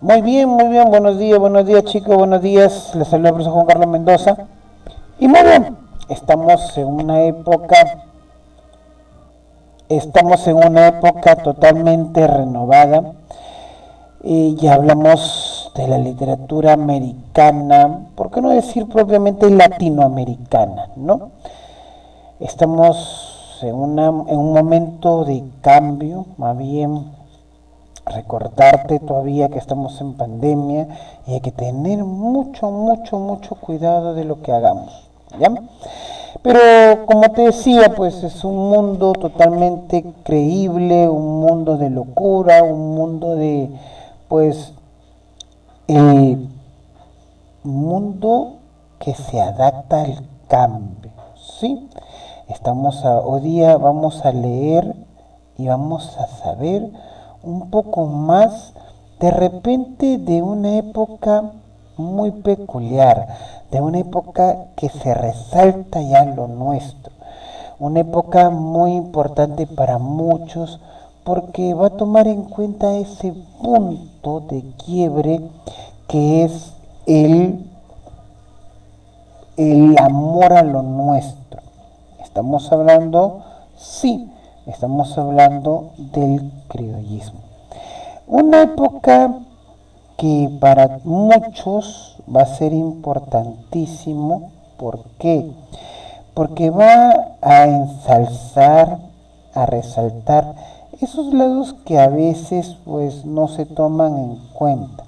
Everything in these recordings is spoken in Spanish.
Muy bien, buenos días chicos, buenos días. Les saluda el profesor Juan Carlos Mendoza. Y muy bien, estamos en una época totalmente renovada. Ya hablamos de la literatura americana, ¿por qué no decir propiamente latinoamericana, no? Estamos en un momento de cambio, más bien recordarte todavía que estamos en pandemia y hay que tener mucho cuidado de lo que hagamos, ¿ya? Pero como te decía, pues es un mundo totalmente creíble, un mundo de locura, un mundo de, pues, el mundo que se adapta al cambio, ¿sí? Hoy día vamos a leer y vamos a saber un poco más de repente de una época muy peculiar, de una época que se resalta ya lo nuestro, una época muy importante para muchos porque va a tomar en cuenta ese punto de quiebre que es el, el amor a lo nuestro. Estamos hablando, sí, estamos hablando del criollismo. Una época que para muchos va a ser importantísimo. ¿Por qué? Porque va a ensalzar, a resaltar esos lados que a veces pues no se toman en cuenta.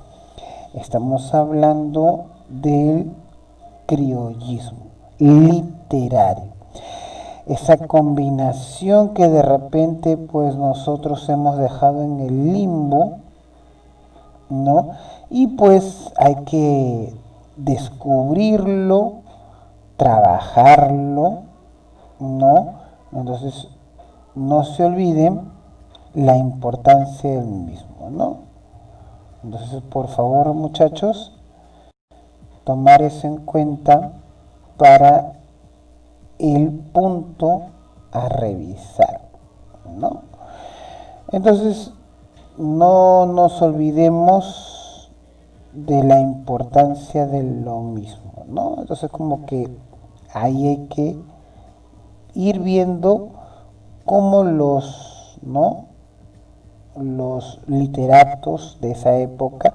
Estamos hablando del criollismo literario. Esa combinación que de repente pues nosotros hemos dejado en el limbo, ¿no? Y pues hay que descubrirlo, trabajarlo, ¿no? Entonces, no se olviden la importancia del mismo, ¿no? Entonces, por favor, muchachos, tomar eso en cuenta para el punto a revisar, ¿no? Entonces, no nos olvidemos de la importancia de lo mismo, ¿no? Entonces, como que ahí hay que ir viendo cómo ¿no? Los literatos de esa época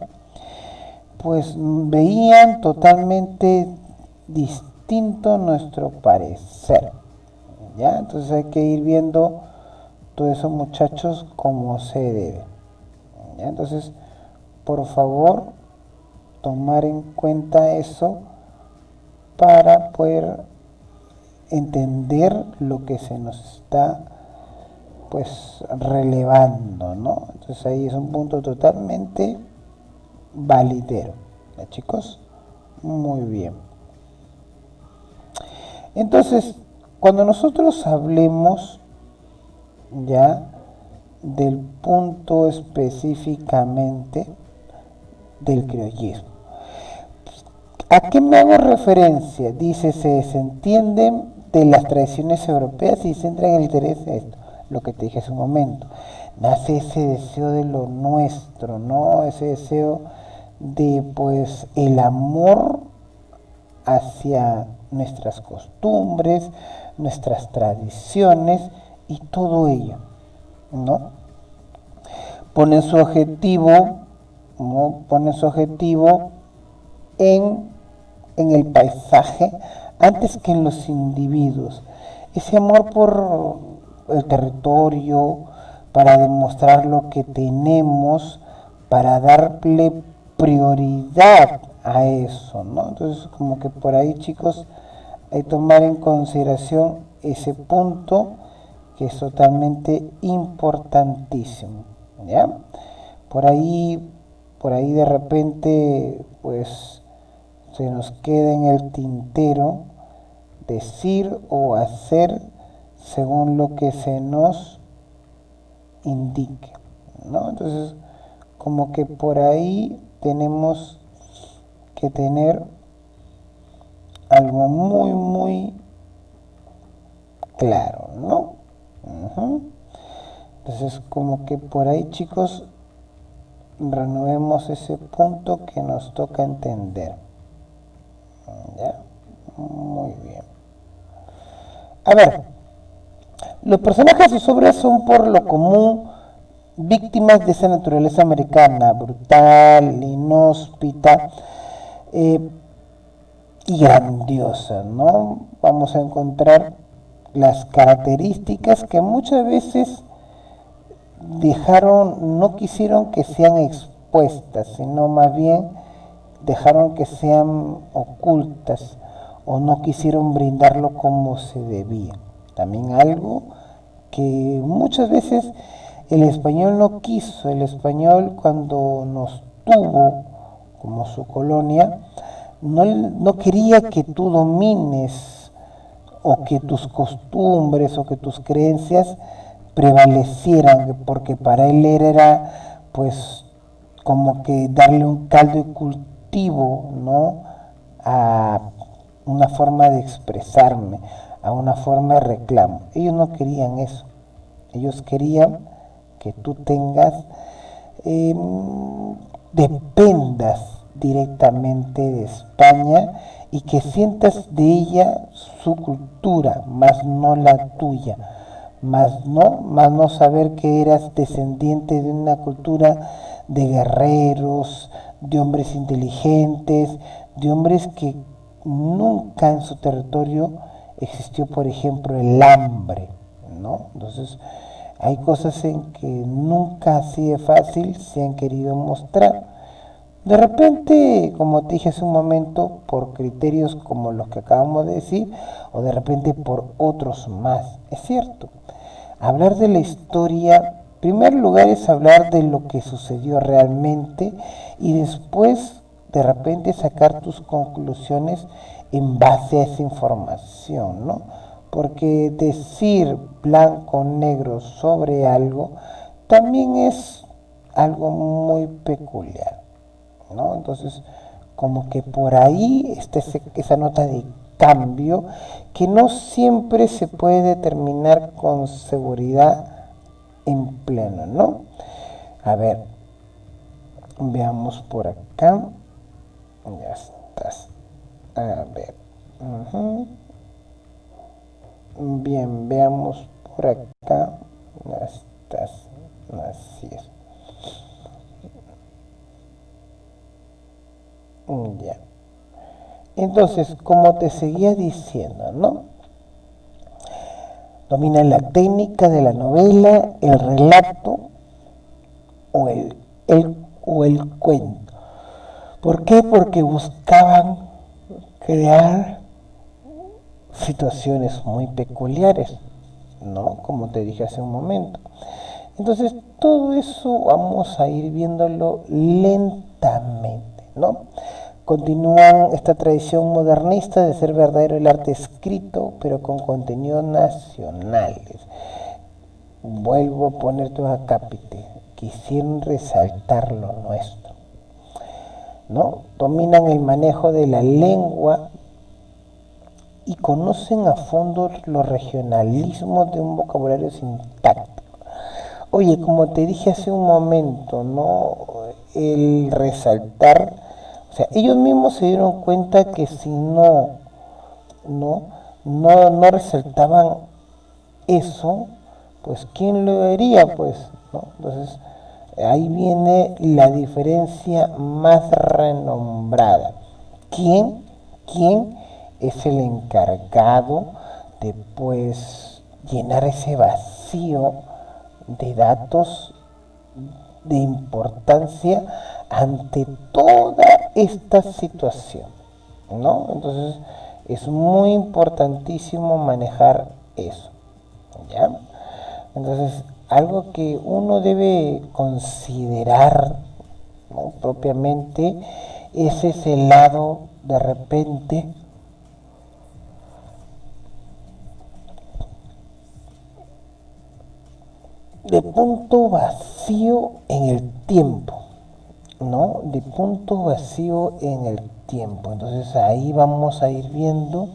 pues veían totalmente distinto nuestro parecer, ¿ya? Entonces hay que ir viendo todos esos muchachos como se debe, ¿ya? Entonces, por favor, tomar en cuenta eso para poder entender lo que se nos está pues relevando, ¿no? Entonces ahí es un punto totalmente validero, ¿ya, chicos? Muy bien. Entonces, cuando nosotros hablemos ya del punto específicamente del criollismo, ¿a qué me hago referencia? Dice, se desentienden de las tradiciones europeas y centran el interés en esto, lo que te dije hace un momento. Nace ese deseo de lo nuestro, ¿no? Ese deseo de, pues, el amor hacia nuestras costumbres, nuestras tradiciones y todo ello, ¿no? Ponen su objetivo, ¿no? Ponen su objetivo en el paisaje antes que en los individuos. Ese amor por el territorio, para demostrar lo que tenemos, para darle prioridad a eso, ¿no? Entonces, como que por ahí, chicos, hay que tomar en consideración ese punto que es totalmente importantísimo, ¿ya? Por ahí, por ahí de repente, pues, se nos queda en el tintero decir o hacer según lo que se nos indique, ¿no? Entonces, como que por ahí tenemos que tener algo muy claro, ¿no? Uh-huh. Entonces, como que por ahí, chicos, renovemos ese punto que nos toca entender. ¿Ya? Muy bien. A ver, los personajes de sus obras son por lo común víctimas de esa naturaleza americana, brutal, inhóspita y grandiosa, ¿no? Vamos a encontrar las características que muchas veces no quisieron que sean expuestas, sino más bien dejaron que sean ocultas o no quisieron brindarlo como se debía. También algo que muchas veces el español no quiso. El español, cuando nos tuvo como su colonia, no quería que tú domines o que tus costumbres o que tus creencias prevalecieran, porque para él era pues como que darle un caldo de cultivo, ¿no? A una forma de expresarme, a una forma de reclamo. Ellos no querían eso. Ellos querían que tú eh, dependas directamente de España y que sientas de ella su cultura, más no la tuya, más no saber que eras descendiente de una cultura de guerreros, de hombres inteligentes, de hombres que nunca en su territorio existió, por ejemplo, el hambre, ¿no? Entonces, hay cosas en que nunca así de fácil se han querido mostrar. De repente, como te dije hace un momento, por criterios como los que acabamos de decir, o de repente por otros más. Es cierto, hablar de la historia, en primer lugar es hablar de lo que sucedió realmente y después de repente sacar tus conclusiones en base a esa información, ¿no? Porque decir blanco o negro sobre algo también es algo muy peculiar, ¿no? Entonces, como que por ahí está esa nota de cambio que no siempre se puede determinar con seguridad en pleno, ¿no? A ver, veamos por acá. Ya estás. A ver. Uh-huh. Bien, veamos por acá. Ya estás. Así es. Ya. Entonces, como te seguía diciendo, ¿no? Domina la técnica de la novela, el relato o el cuento. ¿Por qué? Porque buscaban crear situaciones muy peculiares, ¿no? Como te dije hace un momento. Entonces, todo eso vamos a ir viéndolo lentamente, ¿no? Continúan esta tradición modernista de ser verdadero el arte escrito, pero con contenidos nacionales. Vuelvo a poner tu acápite. Quisieron resaltar lo nuestro, ¿no? Dominan el manejo de la lengua y conocen a fondo los regionalismos de un vocabulario sintáctico. Oye, como te dije hace un momento, ¿no? El resaltar, o sea, ellos mismos se dieron cuenta que si no resaltaban eso, pues ¿quién lo vería? Pues, ¿no? Entonces, ahí viene la diferencia más renombrada. ¿Quién es el encargado de, pues, llenar ese vacío de datos de importancia ante toda esta situación, ¿no? Entonces es muy importantísimo manejar eso, ¿ya? Entonces, algo que uno debe considerar, ¿no? Propiamente es ese lado de repente de punto vacío en el tiempo, ¿no? De punto vacío en el tiempo. Entonces ahí vamos a ir viendo,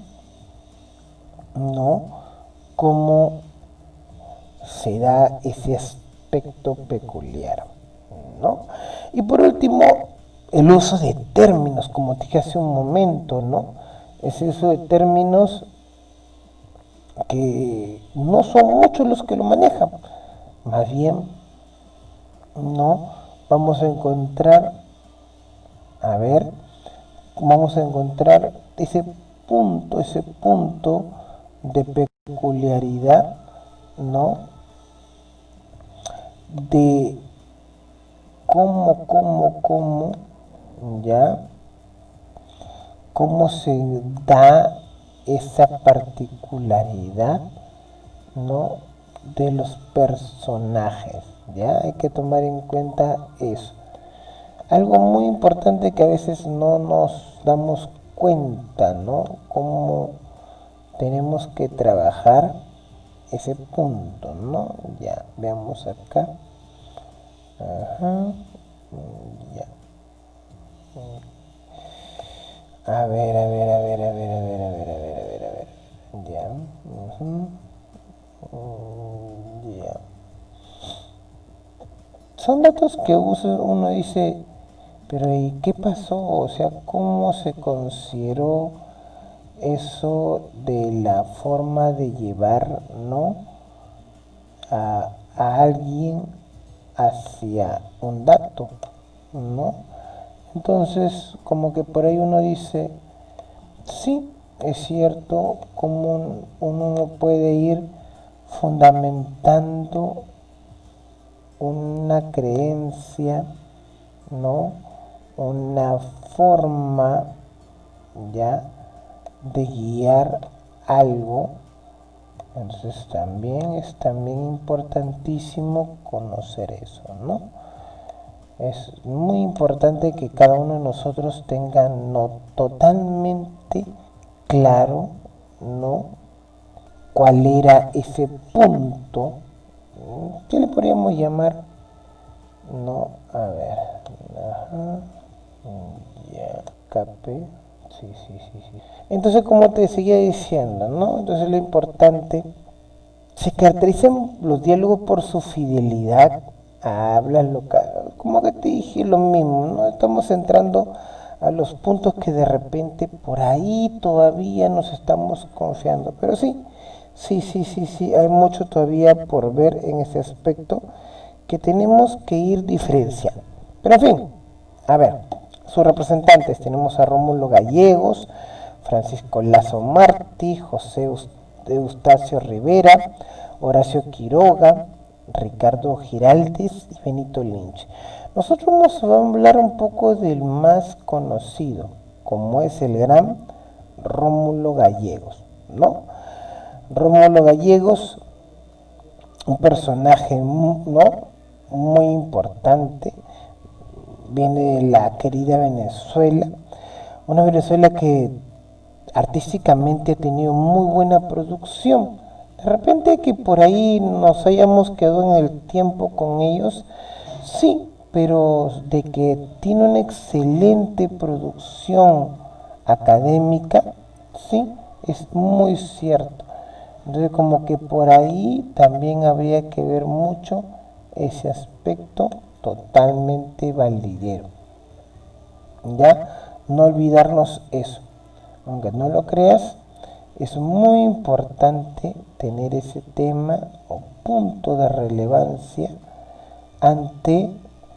¿no? Cómo se da ese aspecto peculiar, ¿no? Y por último, el uso de términos, como te dije hace un momento, ¿no? Ese uso de términos que no son muchos los que lo manejan, más bien, no, vamos a encontrar, a ver, vamos a encontrar ese punto de peculiaridad, ¿no? De cómo, ya, cómo se da esa particularidad, ¿no? De los personajes, ya, hay que tomar en cuenta eso. Algo muy importante que a veces no nos damos cuenta, ¿no? Cómo tenemos que trabajar ese punto, ¿no? Ya, veamos acá. Ajá. Ya. A ver. Ya. Ya. Son datos que uno dice, pero ¿y qué pasó? O sea, ¿cómo se consideró eso de la forma de llevar, ¿no? A alguien hacia un dato, ¿no? Entonces, como que por ahí uno dice, sí, es cierto, como uno no puede ir fundamentando una creencia, ¿no? Una forma ya de guiar algo. Entonces también es importantísimo conocer eso, ¿no? Es muy importante que cada uno de nosotros tenga totalmente claro, ¿no? Cuál era ese punto, ¿qué le podríamos llamar? No, a ver, ajá, ya, capé, sí. Entonces, como te seguía diciendo, ¿no? Entonces lo importante, se caracterizan los diálogos por su fidelidad a hablas locales. Como que te dije lo mismo, ¿no? Estamos entrando a los puntos que de repente por ahí todavía nos estamos confiando. Pero sí, hay mucho todavía por ver en ese aspecto que tenemos que ir diferenciando. Pero en fin, a ver, sus representantes tenemos a Rómulo Gallegos, Francisco Lazo Martí, José Eustacio Rivera, Horacio Quiroga, Ricardo Giraldez y Benito Lynch. Nosotros vamos a hablar un poco del más conocido, como es el gran Rómulo Gallegos, ¿no? Rómulo Gallegos, un personaje, ¿no? Muy importante, viene de la querida Venezuela, una Venezuela que artísticamente ha tenido muy buena producción. De repente que por ahí nos hayamos quedado en el tiempo con ellos, sí, pero de que tiene una excelente producción académica, sí, es muy cierto. Entonces como que por ahí también habría que ver mucho ese aspecto totalmente validero. Ya, no olvidarnos eso. Aunque no lo creas, es muy importante tener ese tema o punto de relevancia ante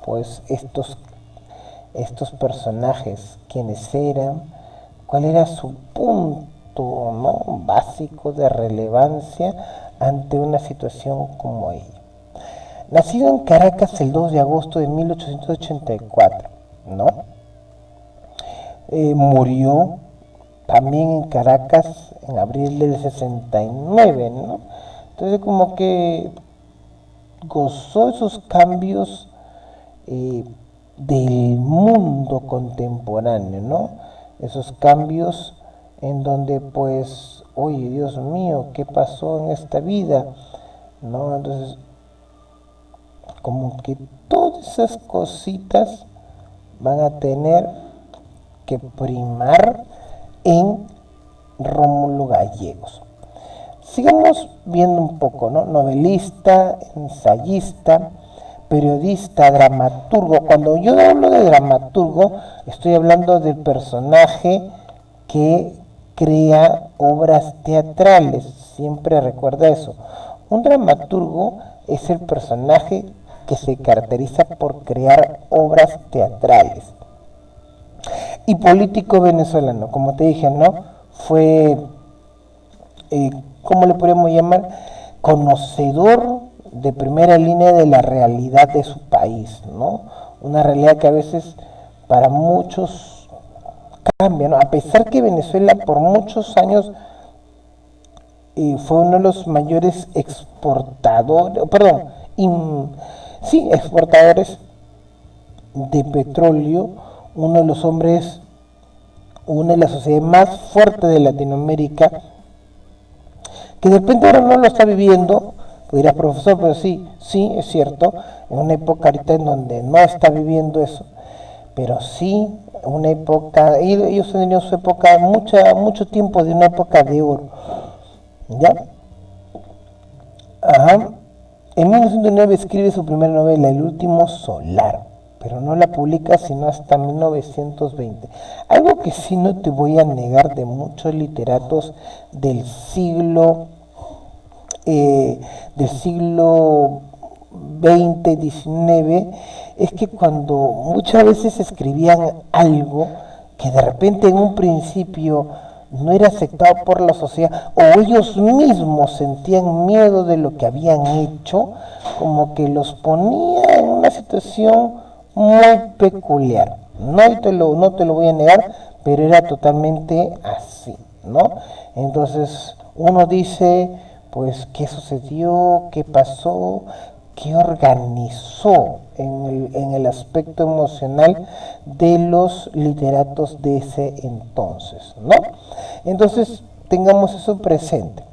pues estos personajes, quienes eran, cuál era su punto, ¿no? Básico de relevancia ante una situación como ella. Nacido en Caracas el 2 de agosto de 1884, ¿no? Murió también en Caracas en abril del 69, ¿no? Entonces como que gozó esos cambios del mundo contemporáneo, ¿no? Esos cambios en donde pues, oye, Dios mío, ¿qué pasó en esta vida? ¿No? Entonces, como que todas esas cositas van a tener que primar en Rómulo Gallegos. Sigamos viendo un poco, ¿no? Novelista, ensayista, periodista, dramaturgo. Cuando yo hablo de dramaturgo, estoy hablando del personaje que crea obras teatrales. Siempre recuerda eso. Un dramaturgo es el personaje que se caracteriza por crear obras teatrales. Y político venezolano, como te dije, ¿no? Fue, ¿cómo le podríamos llamar? Conocedor de primera línea de la realidad de su país, ¿no? Una realidad que a veces para muchos cambia, ¿no? A pesar que Venezuela por muchos años fue uno de los mayores exportadores, exportadores de petróleo, uno de los hombres, una de las sociedades más fuertes de Latinoamérica, que de repente ahora no lo está viviendo. Dirás, profesor, pero sí, es cierto, en una época ahorita en donde no está viviendo eso, pero sí, una época, ellos han tenido su época, mucho tiempo de una época de oro, ¿ya? Ajá. En 1909 escribe su primera novela, El último solar, pero no la publica sino hasta 1920. Algo que sí no te voy a negar de muchos literatos del siglo XX, XIX, es que cuando muchas veces escribían algo que de repente en un principio no era aceptado por la sociedad, o ellos mismos sentían miedo de lo que habían hecho, como que los ponía en una situación muy peculiar. No te lo voy a negar, pero era totalmente así, ¿no? Entonces uno dice, pues, ¿qué sucedió? ¿Qué pasó? ¿Qué organizó en el aspecto emocional de los literatos de ese entonces, ¿no? Entonces, tengamos eso presente.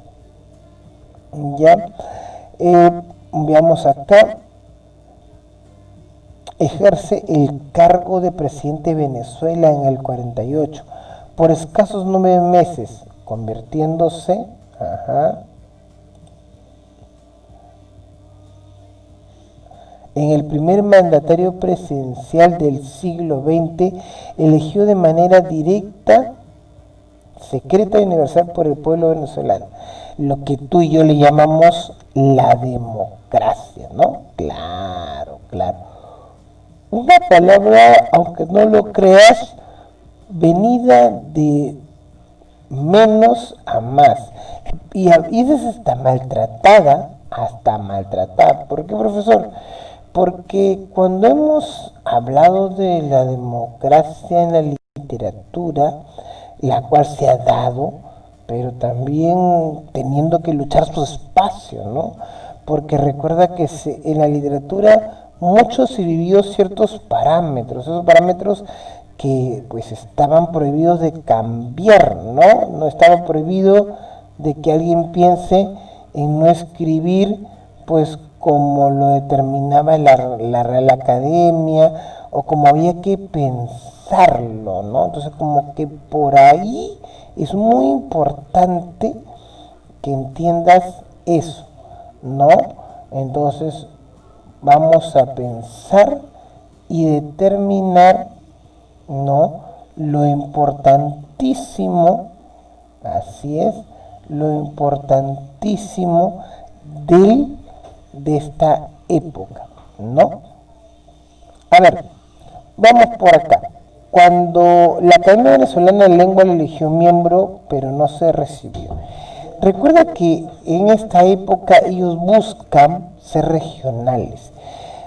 Ya, veamos acá. Ejerce el cargo de presidente de Venezuela en el 48, por escasos 9 meses, convirtiéndose, en el primer mandatario presidencial del siglo XX, elegido de manera directa, secreta y universal por el pueblo venezolano. Lo que tú y yo le llamamos la democracia, ¿no? Claro. Una palabra, aunque no lo creas, venida de menos a más. Y a veces hasta maltratada. ¿Por qué, profesor? Porque cuando hemos hablado de la democracia en la literatura, la cual se ha dado, pero también teniendo que luchar su espacio, ¿no? Porque recuerda que en la literatura mucho se vivió ciertos parámetros, esos parámetros que pues estaban prohibidos de cambiar, ¿no? No estaba prohibido de que alguien piense en no escribir pues como lo determinaba la Real Academia o como había que pensarlo, ¿no? Entonces como que por ahí es muy importante que entiendas eso, ¿no? Entonces vamos a pensar y determinar, ¿no?, lo importantísimo, así es, lo importantísimo de esta época, ¿no? A ver, vamos por acá. Cuando la Academia Venezolana de Lengua le eligió miembro, pero no se recibió. Recuerda que en esta época ellos buscan ser regionales.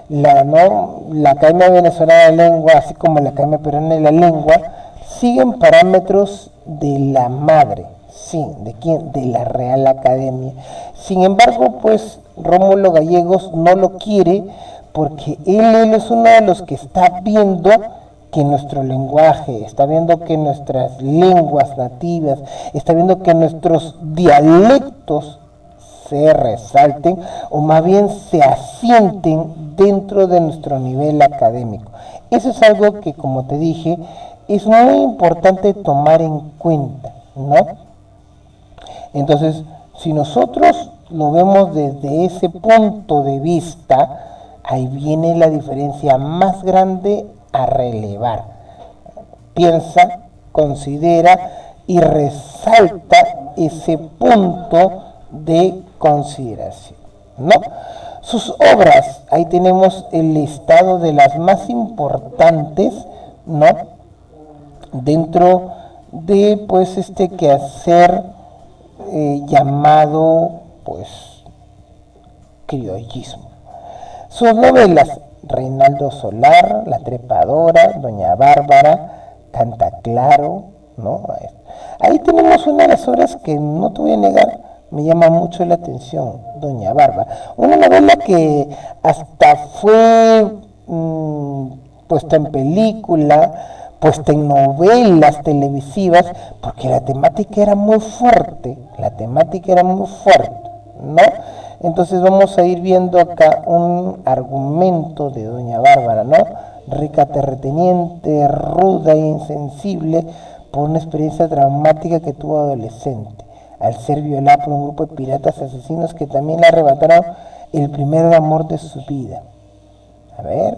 La Academia Venezolana de Lengua, así como la Academia Peruana de la Lengua, siguen parámetros de la madre. Sí, ¿de quién? De la Real Academia. Sin embargo, pues Rómulo Gallegos no lo quiere porque él es uno de los que está viendo que nuestro lenguaje, está viendo que nuestras lenguas nativas, está viendo que nuestros dialectos se resalten o más bien se asienten dentro de nuestro nivel académico. Eso es algo que, como te dije, es muy importante tomar en cuenta, ¿no? Entonces, si nosotros lo vemos desde ese punto de vista, Ahí viene la diferencia más grande a relevar. Piensa, considera y resalta ese punto de consideración, ¿no? Sus obras, ahí tenemos el listado de las más importantes, ¿no? Dentro de pues este quehacer llamado pues criollismo. Sus novelas: Reinaldo Solar, La Trepadora, Doña Bárbara, Canta Claro, ¿no? Ahí tenemos una de las obras que no te voy a negar, me llama mucho la atención, Doña Bárbara. Una novela que hasta fue puesta en película, puesta en novelas televisivas, porque la temática era muy fuerte, ¿no? Entonces vamos a ir viendo acá un argumento de Doña Bárbara, ¿no? Rica terrateniente, ruda e insensible por una experiencia traumática que tuvo adolescente, al ser violada por un grupo de piratas asesinos que también le arrebataron el primer amor de su vida. A ver,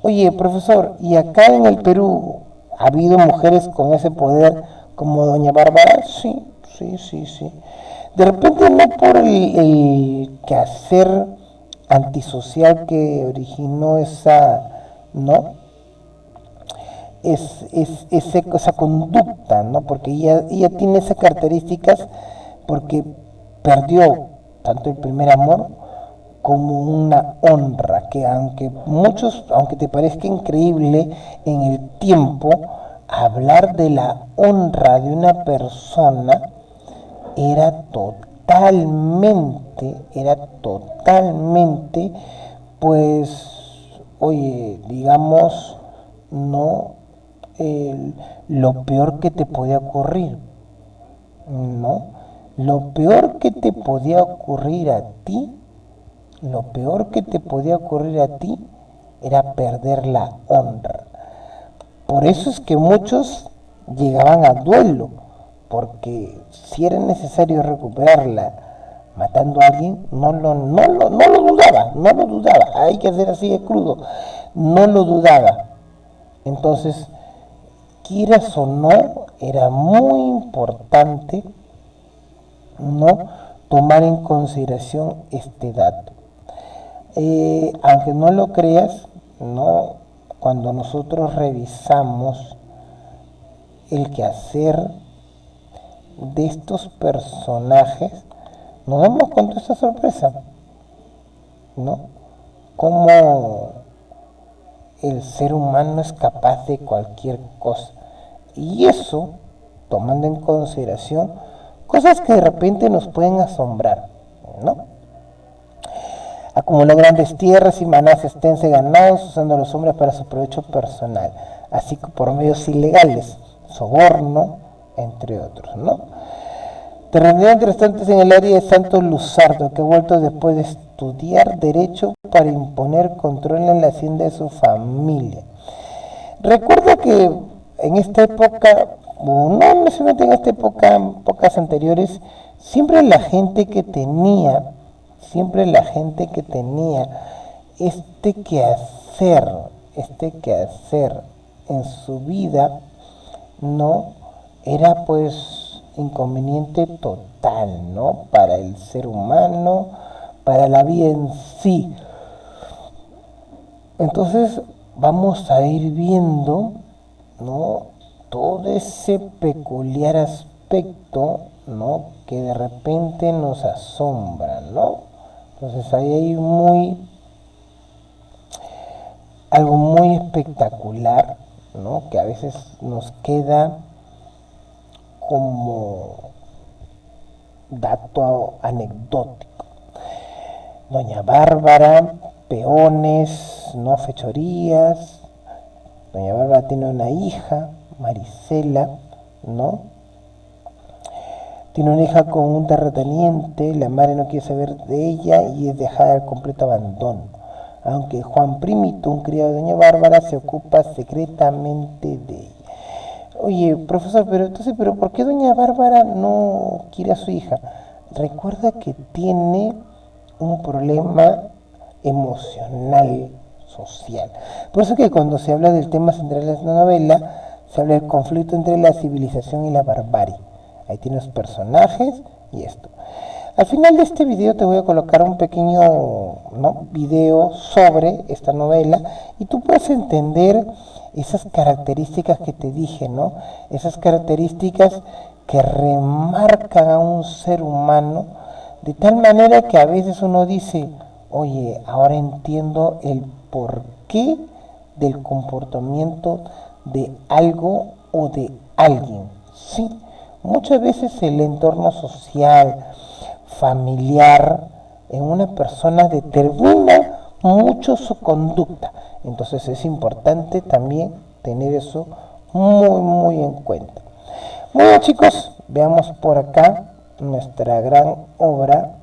oye, profesor, ¿y acá en el Perú ha habido mujeres con ese poder como Doña Bárbara? Sí. De repente no por el quehacer antisocial que originó esa, ¿no? Esa conducta, ¿no? Porque ella tiene esas características porque perdió tanto el primer amor como una honra, que aunque te parezca increíble en el tiempo, hablar de la honra de una persona era totalmente, pues, oye, digamos, no lo peor que te podía ocurrir, ¿no? Lo peor que te podía ocurrir a ti era perder la honra. Por eso es que muchos llegaban a duelo, porque si era necesario recuperarla matando a alguien, no lo dudaba, hay que ser así de crudo, no lo dudaba. Entonces, quieras o no, era muy importante, ¿no?, tomar en consideración este dato. Aunque no lo creas, ¿no?, cuando nosotros revisamos el quehacer de estos personajes, nos damos con toda esta sorpresa, ¿no? Cómo el ser humano es capaz de cualquier cosa. Y eso, tomando en consideración cosas que de repente nos pueden asombrar, ¿no? Acumuló grandes tierras y manadas extensas de ganados, usando a los hombres para su provecho personal, así que por medios ilegales, soborno, entre otros, ¿no? Terrenó interesantes en el área de Santo Luzardo, que ha vuelto después de estudiar Derecho para imponer control en la hacienda de su familia. Recuerda que en esta época, o no necesariamente en esta época, en épocas anteriores, siempre la gente que tenía este quehacer en su vida, no era pues inconveniente total, ¿no?, para el ser humano, para la vida en sí. Entonces vamos a ir viendo, ¿no?, todo ese peculiar aspecto, ¿no?, que de repente nos asombra, ¿no? Entonces ahí hay algo muy espectacular, ¿no?, que a veces nos queda como dato anecdótico. Doña Bárbara, peones, no fechorías. Doña Bárbara tiene una hija, Marisela, ¿no? Tiene una hija con un terrateniente, la madre no quiere saber de ella y es dejada al completo abandono. Aunque Juan Primito, un criado de Doña Bárbara, se ocupa secretamente de ella. Oye, profesor, pero ¿por qué Doña Bárbara no quiere a su hija? Recuerda que tiene un problema emocional, social. Por eso que cuando se habla del tema central de la novela, se habla del conflicto entre la civilización y la barbarie. Ahí tienes personajes y esto. Al final de este video te voy a colocar un pequeño video sobre esta novela y tú puedes entender esas características que te dije, ¿no? Esas características que remarcan a un ser humano de tal manera que a veces uno dice, oye, ahora entiendo el porqué del comportamiento de algo o de alguien. Sí, muchas veces el entorno social, familiar, en una persona determina mucho su conducta. Entonces es importante también tener eso muy en cuenta. Bueno, chicos, veamos por acá nuestra gran obra,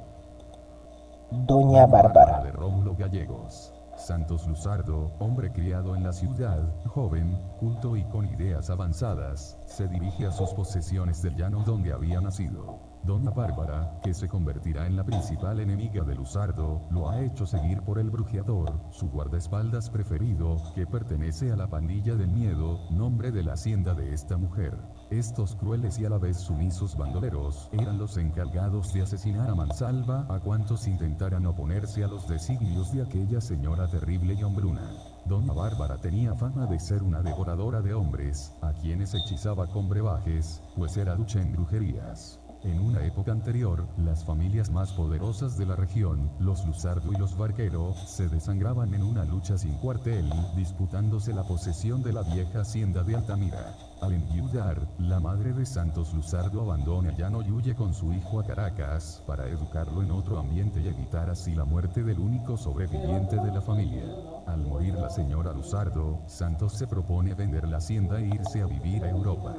Doña Bárbara. De Rómulo Gallegos. Santos Luzardo, hombre criado en la ciudad, joven, culto y con ideas avanzadas, se dirige a sus posesiones del llano donde había nacido. Doña Bárbara, que se convertirá en la principal enemiga de Luzardo, lo ha hecho seguir por el brujeador, su guardaespaldas preferido, que pertenece a la pandilla del miedo, nombre de la hacienda de esta mujer. Estos crueles y a la vez sumisos bandoleros eran los encargados de asesinar a mansalva a cuantos intentaran oponerse a los designios de aquella señora terrible y hombruna. Doña Bárbara tenía fama de ser una devoradora de hombres, a quienes hechizaba con brebajes, pues era ducha en brujerías. En una época anterior, las familias más poderosas de la región, los Luzardo y los Barquero, se desangraban en una lucha sin cuartel, disputándose la posesión de la vieja hacienda de Altamira. Al enviudar, la madre de Santos Luzardo abandona Llano y huye con su hijo a Caracas, para educarlo en otro ambiente y evitar así la muerte del único sobreviviente de la familia. Al morir la señora Luzardo, Santos se propone vender la hacienda e irse a vivir a Europa.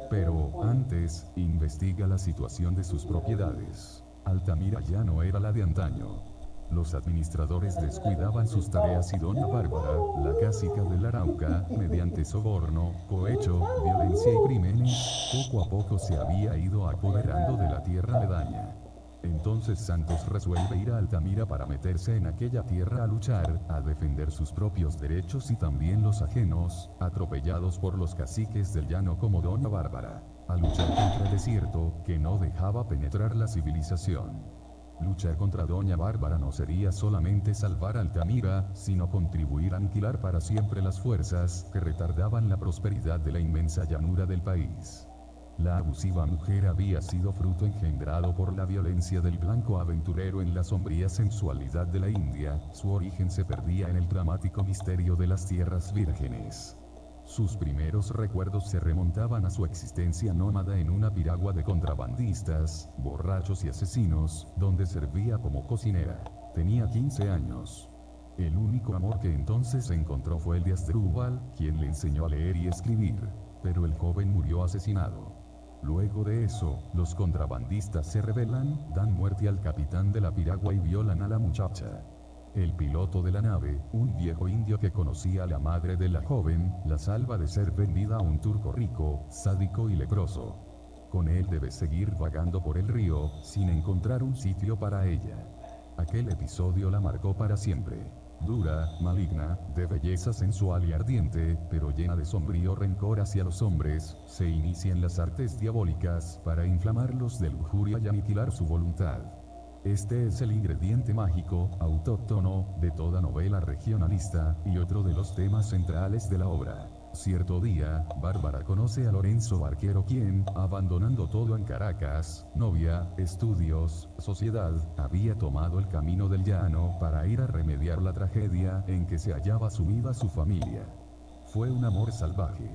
Pero, antes, investiga la situación de sus propiedades. Altamira ya no era la de antaño. Los administradores descuidaban sus tareas y Doña Bárbara, la cácica del Arauca, mediante soborno, cohecho, violencia y crímenes, poco a poco se había ido apoderando de la tierra aledaña. Entonces Santos resuelve ir a Altamira para meterse en aquella tierra a luchar, a defender sus propios derechos y también los ajenos, atropellados por los caciques del llano como Doña Bárbara, a luchar contra el desierto, que no dejaba penetrar la civilización. Luchar contra Doña Bárbara no sería solamente salvar Altamira, sino contribuir a aniquilar para siempre las fuerzas que retardaban la prosperidad de la inmensa llanura del país. La abusiva mujer había sido fruto engendrado por la violencia del blanco aventurero en la sombría sensualidad de la India, su origen se perdía en el dramático misterio de las tierras vírgenes. Sus primeros recuerdos se remontaban a su existencia nómada en una piragua de contrabandistas, borrachos y asesinos, donde servía como cocinera. Tenía 15 años. El único amor que entonces encontró fue el de Asdrúbal, quien le enseñó a leer y escribir, pero el joven murió asesinado. Luego de eso, los contrabandistas se rebelan, dan muerte al capitán de la piragua y violan a la muchacha. El piloto de la nave, un viejo indio que conocía a la madre de la joven, la salva de ser vendida a un turco rico, sádico y leproso. Con él debe seguir vagando por el río, sin encontrar un sitio para ella. Aquel episodio la marcó para siempre. Dura, maligna, de belleza sensual y ardiente, pero llena de sombrío rencor hacia los hombres, se inicia en las artes diabólicas para inflamarlos de lujuria y aniquilar su voluntad. Este es el ingrediente mágico, autóctono, de toda novela regionalista, y otro de los temas centrales de la obra. Cierto día, Bárbara conoce a Lorenzo Barquero quien, abandonando todo en Caracas, novia, estudios, sociedad, había tomado el camino del llano para ir a remediar la tragedia en que se hallaba sumida su familia. Fue un amor salvaje.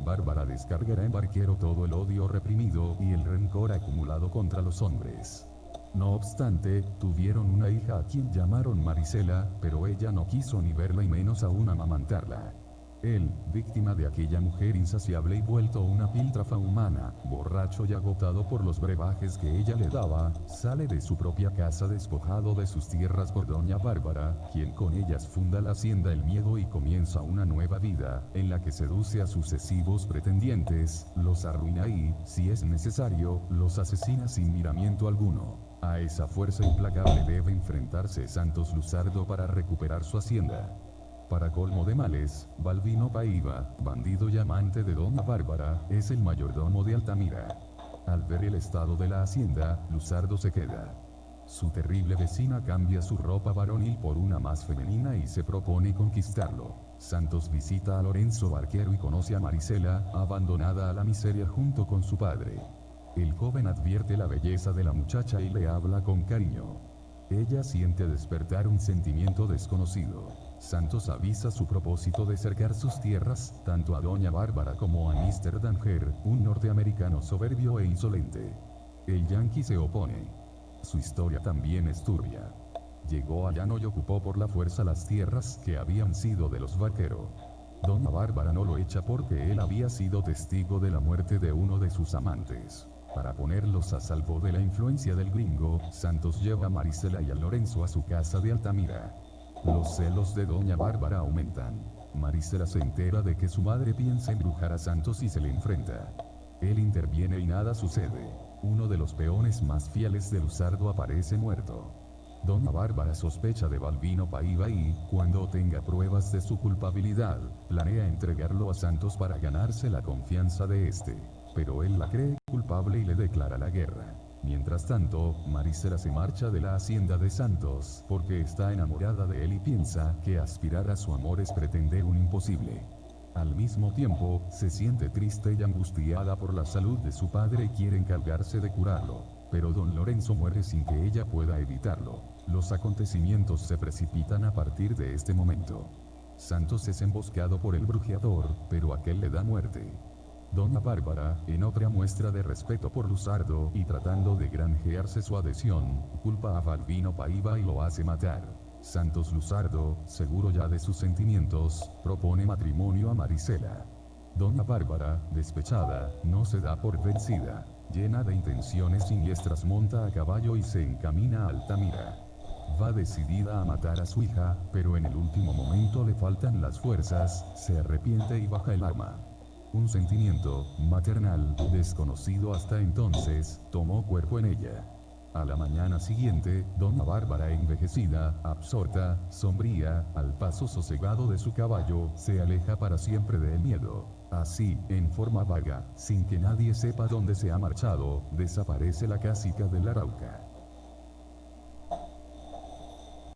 Bárbara descargará en Barquero todo el odio reprimido y el rencor acumulado contra los hombres. No obstante, tuvieron una hija a quien llamaron Marisela, pero ella no quiso ni verla y menos aún amamantarla. Él, víctima de aquella mujer insaciable y vuelto una píltrafa humana, borracho y agotado por los brebajes que ella le daba, sale de su propia casa despojado de sus tierras por Doña Bárbara, quien con ellas funda la hacienda El Miedo y comienza una nueva vida, en la que seduce a sucesivos pretendientes, los arruina y, si es necesario, los asesina sin miramiento alguno. A esa fuerza implacable debe enfrentarse Santos Luzardo para recuperar su hacienda. Para colmo de males, Balbino Paiva, bandido y amante de Doña Bárbara, es el mayordomo de Altamira. Al ver el estado de la hacienda, Luzardo se queda. Su terrible vecina cambia su ropa varonil por una más femenina y se propone conquistarlo. Santos visita a Lorenzo Barquero y conoce a Marisela, abandonada a la miseria junto con su padre. El joven advierte la belleza de la muchacha y le habla con cariño. Ella siente despertar un sentimiento desconocido. Santos avisa su propósito de cercar sus tierras, tanto a Doña Bárbara como a Mr. Danger, un norteamericano soberbio e insolente. El yanqui se opone. Su historia también es turbia. Llegó a Llano y ocupó por la fuerza las tierras que habían sido de los Barquero. Doña Bárbara no lo echa porque él había sido testigo de la muerte de uno de sus amantes. Para ponerlos a salvo de la influencia del gringo, Santos lleva a Marisela y a Lorenzo a su casa de Altamira. Los celos de Doña Bárbara aumentan. Marisela se entera de que su madre piensa embrujar a Santos y se le enfrenta. Él interviene y nada sucede. Uno de los peones más fieles de Luzardo aparece muerto. Doña Bárbara sospecha de Balbino Paiva y, cuando tenga pruebas de su culpabilidad, planea entregarlo a Santos para ganarse la confianza de este. Pero él la cree culpable y le declara la guerra. Mientras tanto, Marisela se marcha de la hacienda de Santos porque está enamorada de él y piensa que aspirar a su amor es pretender un imposible. Al mismo tiempo, se siente triste y angustiada por la salud de su padre y quiere encargarse de curarlo. Pero don Lorenzo muere sin que ella pueda evitarlo. Los acontecimientos se precipitan a partir de este momento. Santos es emboscado por el brujeador, pero aquel le da muerte. Doña Bárbara, en otra muestra de respeto por Luzardo y tratando de granjearse su adhesión, culpa a Balbino Paiva y lo hace matar. Santos Luzardo, seguro ya de sus sentimientos, propone matrimonio a Marisela. Doña Bárbara, despechada, no se da por vencida. Llena de intenciones siniestras monta a caballo y se encamina a Altamira. Va decidida a matar a su hija, pero en el último momento le faltan las fuerzas, se arrepiente y baja el arma. Un sentimiento maternal, desconocido hasta entonces, tomó cuerpo en ella. A la mañana siguiente, Doña Bárbara envejecida, absorta, sombría, al paso sosegado de su caballo, se aleja para siempre del miedo. Así, en forma vaga, sin que nadie sepa dónde se ha marchado, desaparece la casica del Arauca.